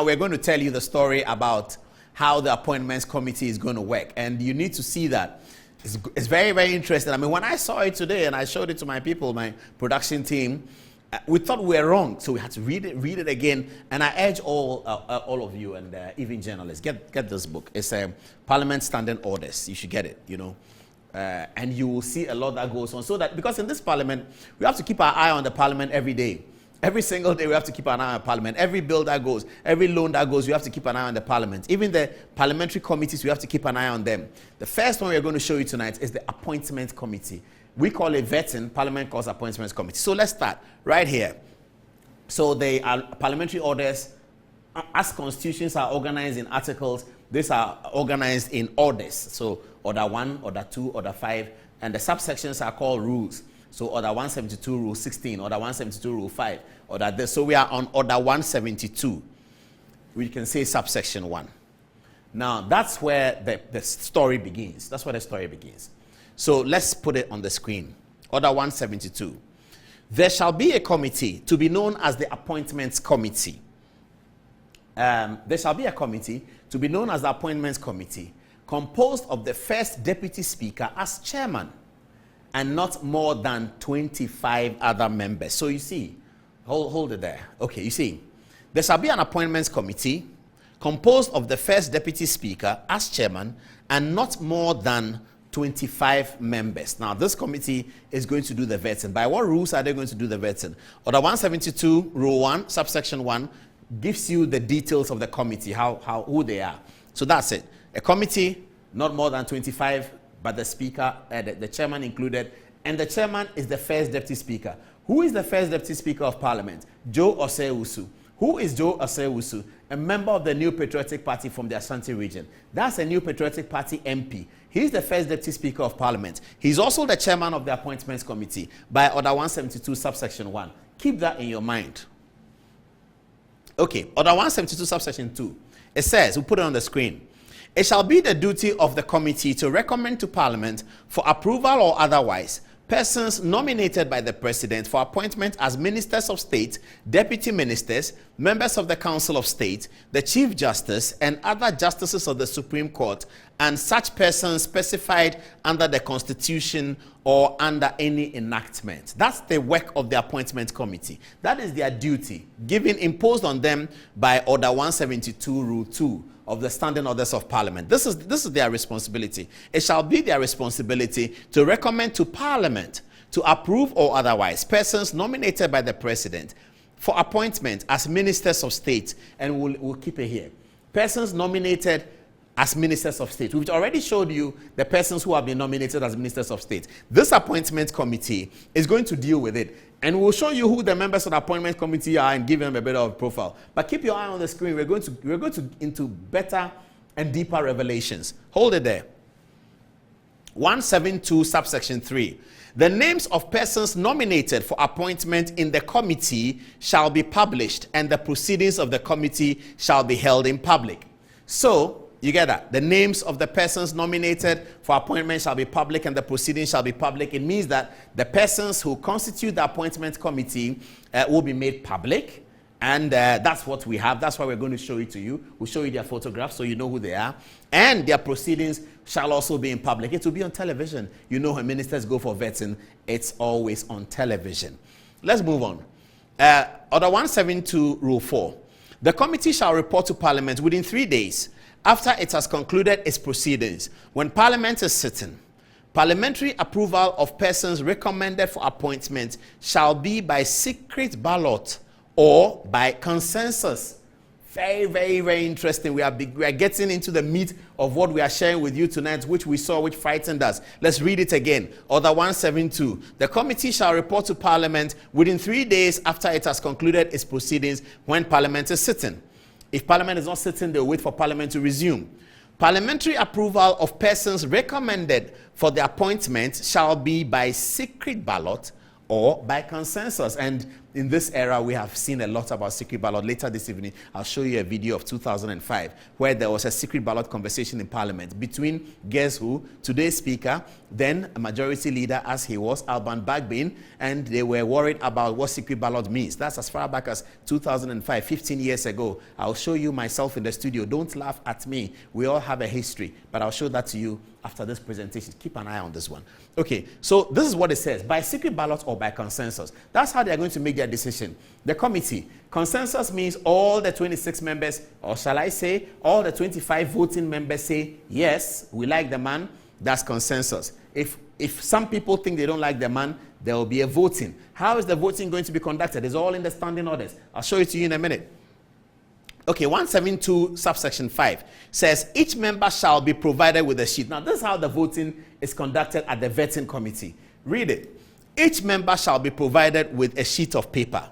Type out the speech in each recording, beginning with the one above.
we're going to tell you the story about how the appointments committee is going to work. And you need to see that. It's very, very interesting. I mean, when I saw it today and I showed it to my people, my production team, we thought we were wrong. So we had to read it again. And I urge all of you and even journalists, get this book. It's Parliament Standing Orders. You should get it, you know. And you will see a lot that goes on. So that, because in this parliament, we have to keep our eye on the parliament every day. Every single day we have to keep an eye on Parliament. Every bill that goes, every loan that goes, we have to keep an eye on the Parliament. Even the parliamentary committees, we have to keep an eye on them. The first one we are going to show you tonight is the Appointment Committee. We call it vetting, Parliament calls Appointments Committee. So let's start right here. So they are Parliamentary Orders. As constitutions are organized in articles, these are organized in orders. So Order 1, Order 2, Order 5, and the subsections are called rules. So Order 172, Rule 16, Order 172, Rule 5, Order this. So we are on Order 172. We can say subsection 1. Now, that's where the story begins. That's where the story begins. So let's put it on the screen. Order 172. There shall be a committee to be known as the Appointments Committee. There shall be a committee to be known as the Appointments Committee, composed of the first Deputy Speaker as chairman, and not more than 25 other members. So you see, hold it there. Okay, you see, there shall be an appointments committee composed of the first Deputy Speaker as chairman and not more than 25 members. Now, this committee is going to do the vetting. By what rules are they going to do the vetting? Order 172, Rule 1, subsection 1, gives you the details of the committee, who they are. So that's it. A committee, not more than 25, but the speaker, the chairman included, and the chairman is the first deputy speaker. Who is the first deputy speaker of parliament? Joe Osei-Wusu. Who is Joe Osei-Wusu? A member of the New Patriotic Party from the Ashanti region. That's a New Patriotic Party MP. He's the first deputy speaker of parliament. He's also the chairman of the appointments committee by Order 172, subsection 1. Keep that in your mind. Okay, Order 172, subsection 2. It says, we'll put it on the screen. It shall be the duty of the committee to recommend to Parliament for approval or otherwise persons nominated by the President for appointment as Ministers of State, Deputy Ministers, Members of the Council of State, the Chief Justice, and other Justices of the Supreme Court, and such persons specified under the Constitution or under any enactment. That's the work of the Appointment Committee. That is their duty, imposed on them by Order 172, Rule 2. Of the Standing Orders of Parliament. This is their responsibility. It shall be their responsibility to recommend to Parliament to approve or otherwise persons nominated by the President for appointment as Ministers of State, and we'll keep it here. Persons nominated as Ministers of State. We've already showed you the persons who have been nominated as Ministers of State. This Appointment Committee is going to deal with it. And we'll show you who the members of the Appointment Committee are and give them a bit of a profile. But keep your eye on the screen. We're going to into better and deeper revelations. Hold it there. 172, subsection 3. The names of persons nominated for appointment in the committee shall be published, and the proceedings of the committee shall be held in public. So, you get that? The names of the persons nominated for appointment shall be public and the proceedings shall be public. It means that the persons who constitute the appointment committee will be made public. And that's what we have. That's why we're going to show it to you. We'll show you their photographs so you know who they are. And their proceedings shall also be in public. It will be on television. You know when ministers go for vetting, it's always on television. Let's move on. Order 172, Rule 4. The committee shall report to Parliament within 3 days after it has concluded its proceedings, when Parliament is sitting. Parliamentary approval of persons recommended for appointment shall be by secret ballot or by consensus. Very, very, very interesting. We are getting into the meat of what we are sharing with you tonight, which we saw, which frightened us. Let's read it again. Order 172. The committee shall report to Parliament within 3 days after it has concluded its proceedings, when Parliament is sitting. If Parliament is not sitting, they'll wait for Parliament to resume. Parliamentary approval of persons recommended for the appointment shall be by secret ballot or by consensus. And in this era, we have seen a lot about secret ballot. Later this evening, I'll show you a video of 2005 where there was a secret ballot conversation in Parliament between, guess who, today's Speaker, then a majority leader as he was, Alban Bagbin, and they were worried about what secret ballot means. That's as far back as 2005, 15 years ago. I'll show you myself in the studio. Don't laugh at me. We all have a history, but I'll show that to you after this presentation. Keep an eye on this one. Okay, so this is what it says: by secret ballot or by consensus. That's how they are going to make their decision. The committee. Consensus means all the 26 members, or shall I say, all the 25 voting members say, yes, we like the man. That's consensus. If some people think they don't like the man, there will be a voting. How is the voting going to be conducted? It's all in the standing orders. I'll show it to you in a minute. Okay, 172 subsection 5 says each member shall be provided with a sheet. Now, this is how the voting is conducted at the vetting committee. Read it. Each member shall be provided with a sheet of paper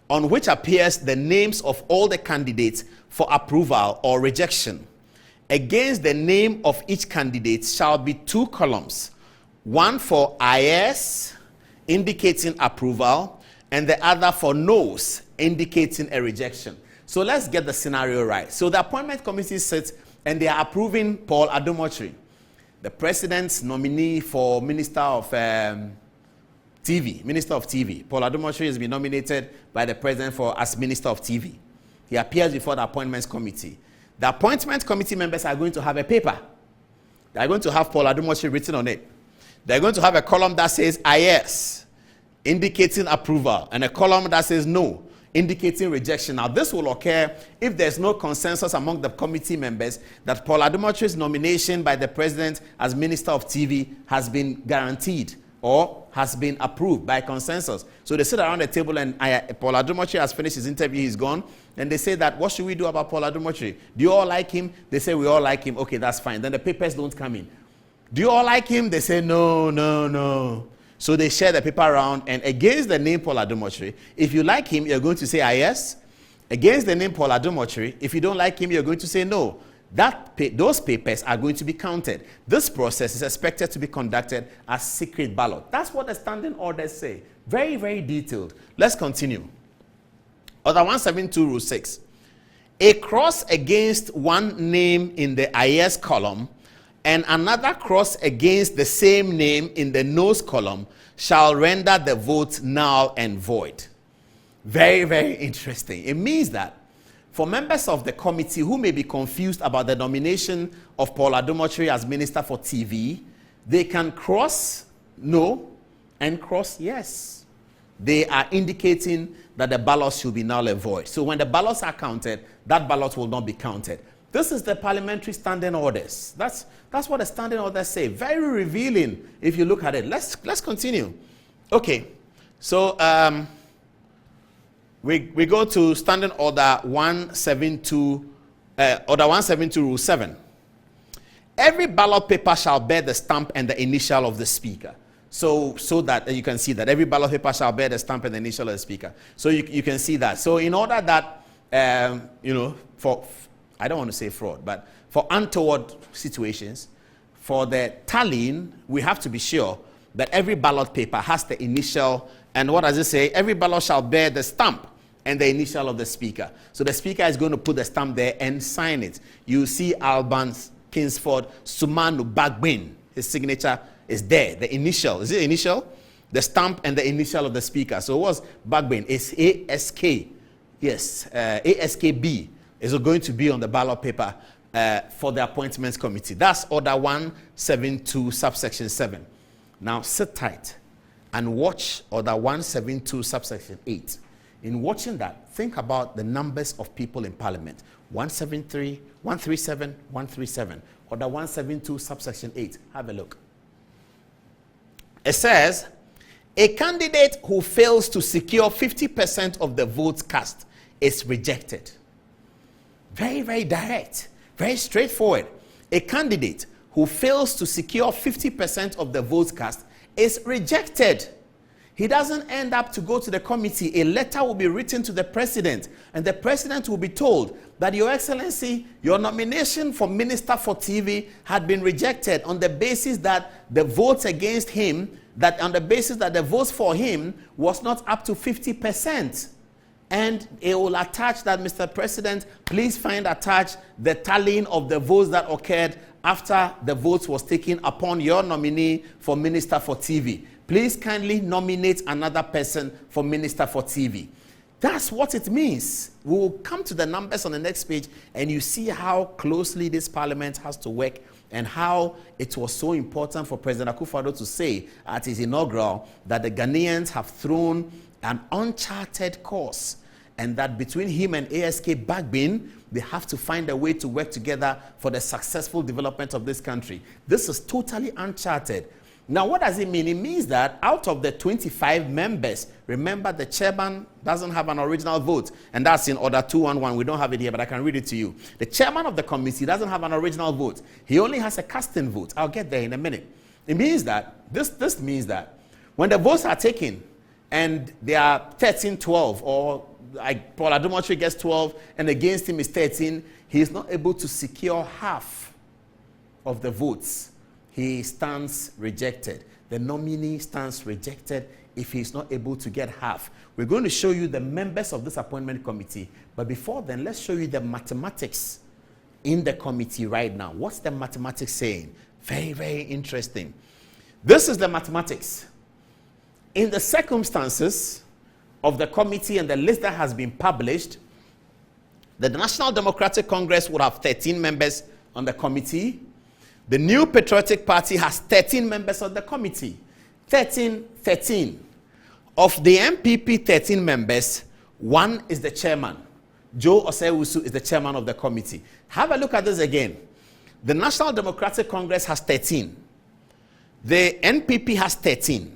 on which appears the names of all the candidates for approval or rejection. Against the name of each candidate shall be 2 columns, one for ayes, indicating approval, and the other for noes, indicating a rejection. So let's get the scenario right. So the appointment committee sits and they are approving Paul Adom-Otchere, the president's nominee for Minister of TV. Minister of TV. Paul Adom-Otchere has been nominated by the president as Minister of TV. He appears before the appointments committee. The appointment committee members are going to have a paper. They are going to have Paul Adom-Otchere written on it. They're going to have a column that says yes, indicating approval, and a column that says no, indicating rejection. Now, this will occur if there's no consensus among the committee members that Paul Adom-Otchere's nomination by the president as Minister of TV has been guaranteed or has been approved by consensus. So they sit around the table and Paul Adom-Otchere has finished his interview, he's gone. And they say that, what should we do about Paul Adom-Otchere? Do you all like him? They say, we all like him. Okay, that's fine. Then the papers don't come in. Do you all like him? They say, no, no, no. So they share the paper around, and against the name Paul Adom-Otchere, if you like him, you're going to say yes. Against the name Paul Adom-Otchere, if you don't like him, you're going to say no. Those papers are going to be counted. This process is expected to be conducted as secret ballot. That's what the standing orders say. Very, very detailed. Let's continue. Order 172, Rule 6. A cross against one name in the yes column and another cross against the same name in the noes column shall render the vote null and void. Very, very interesting. It means that for members of the committee who may be confused about the nomination of Paul Adom-Otchere as Minister for TV, they can cross no and cross yes. They are indicating that the ballots should be null and void. So when the ballots are counted, that ballot will not be counted. This is the parliamentary standing orders. That's what the standing orders say. Very revealing if you look at it. Let's continue. Okay, so we go to standing order 172, order 172, Rule 7. Every ballot paper shall bear the stamp and the initial of the speaker. So that you can see that every ballot paper shall bear the stamp and the initial of the speaker. So you can see that. So in order that for I don't want to say fraud, but for untoward situations, for the tallying, we have to be sure that every ballot paper has the initial, and what does it say? Every ballot shall bear the stamp and the initial of the speaker. So the speaker is going to put the stamp there and sign it. You see Alban Kingsford Sumanu Bagbin. His signature is there. The initial. Is it initial? The stamp and the initial of the speaker. So what's Bagbin? It's ASK. Yes, ASKB is going to be on the ballot paper for the appointments committee. That's order 172 subsection 7. Now sit tight and watch order 172 subsection 8. In watching that, think about the numbers of people in parliament. 173, 137, 137. Order 172 subsection 8. Have a look. It says, a candidate who fails to secure 50% of the votes cast is rejected. Very, very direct, very straightforward. A candidate who fails to secure 50% of the votes cast is rejected. He doesn't end up to go to the committee. A letter will be written to the president, and the president will be told that, Your Excellency, your nomination for Minister for TV had been rejected on the basis that the votes against him that on the basis that the votes for him was not up to 50%. And it will attach that, Mr. President, please find attached the tallying of the votes that occurred after the votes was taken upon your nominee for Minister for TV. Please kindly nominate another person for Minister for TV. That's what it means. We will come to the numbers on the next page, and you see how closely this parliament has to work and how it was so important for President Akufo-Addo to say at his inaugural that the Ghanaians have thrown an uncharted course, and that between him and ASK Bagbin, they have to find a way to work together for the successful development of this country. This is totally uncharted. Now, what does it mean? It means that out of the 25 members, remember the chairman doesn't have an original vote, and that's in Order 211. We don't have it here, but I can read it to you. The chairman of the committee doesn't have an original vote. He only has a casting vote. I'll get there in a minute. It means that, this means that when the votes are taken and they are 13-12, or like Paul Adom-Otchere gets 12 and against him is 13, he is not able to secure half of the votes. He stands rejected. The nominee stands rejected if he is not able to get half. We're going to show you the members of this appointment committee, but before then, let's show you the mathematics in the committee right now. What's the mathematics saying? Very, very interesting. This is the mathematics. In the circumstances of the committee and the list that has been published, the National Democratic Congress would have 13 members on the committee. The New Patriotic Party has 13 members on the committee. 13. Of the MPP 13 members, one is the chairman. Joe Osei-Wusu is the chairman of the committee. Have a look at this again. The National Democratic Congress has 13. The NPP has 13.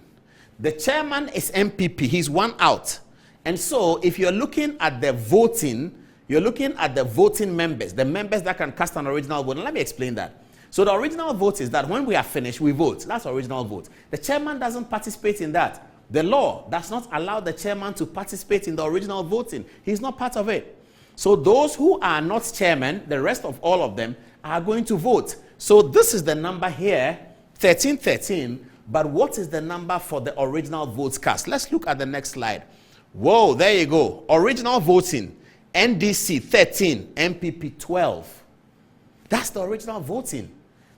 The chairman is MPP. He's one out. And so if you're looking at the voting, you're looking at the voting members, the members that can cast an original vote. And let me explain that. So the original vote is that when we are finished, we vote. That's original vote. The chairman doesn't participate in that. The law does not allow the chairman to participate in the original voting. He's not part of it. So those who are not chairman, the rest of all of them, are going to vote. So this is the number here, 13. But what is the number for the original votes cast? Let's look at the next slide. Whoa, there you go. Original voting. NDC 13, MPP 12. That's the original voting.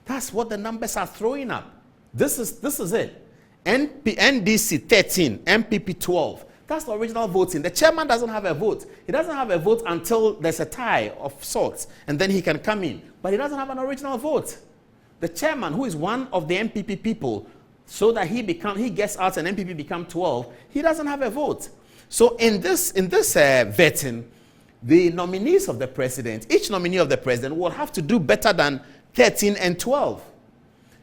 That's what the numbers are throwing up. This is it. NDC 13, MPP 12. That's the original voting. The chairman doesn't have a vote. He doesn't have a vote until there's a tie of sorts, and then he can come in. But he doesn't have an original vote. The chairman, who is one of the MPP people, so that he gets out and MPP become 12, he doesn't have a vote. So in this vetting, the nominees of the president, each nominee of the president will have to do better than 13 and 12.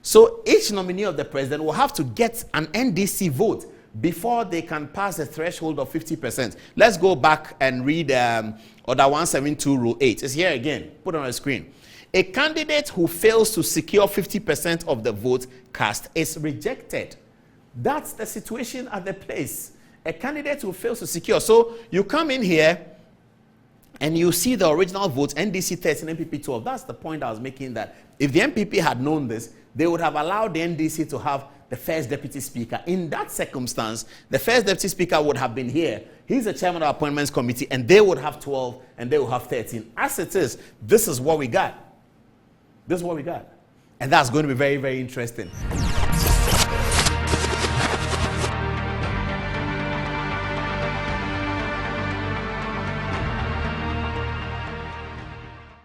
So each nominee of the president will have to get an NDC vote before they can pass the threshold of 50%. Let's go back and read Order 172, Rule 8. It's here again. Put it on the screen. A candidate who fails to secure 50% of the vote cast is rejected. That's the situation at the place. A candidate who fails to secure. So you come in here and you see the original votes, NDC 13, MPP 12. That's the point I was making, that if the MPP had known this, they would have allowed the NDC to have the first deputy speaker. In that circumstance, the first deputy speaker would have been here. He's the chairman of the appointments committee, and they would have 12 and they would have 13. As it is, this is what we got. This is what we got. And that's going to be very, very interesting.